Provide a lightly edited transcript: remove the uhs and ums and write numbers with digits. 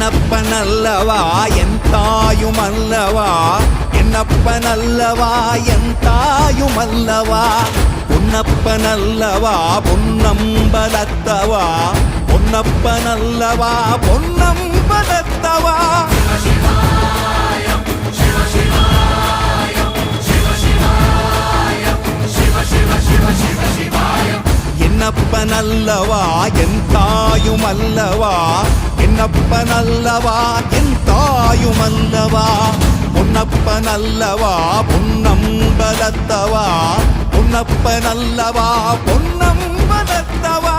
என்னப்பனல்லவா என் தாயுமல்லவா, என்னப்பனல்லவா என் தாயுமல்லவா, பொன்னப்பனல்லவா பொன்னம்பலத்தவா, பொன்னப்பனல்லவா பொன்னம்பலத்தவா. என்னப்பனல்லவா என் தாயுமல்லவா, என்னப்பனல்லவா என் தாயுமல்லவா, பொன்னப்பனல்லவா பொன்னம்பலத்தவா, பொன்னப்பனல்லவா பொன்னம்பலத்தவா.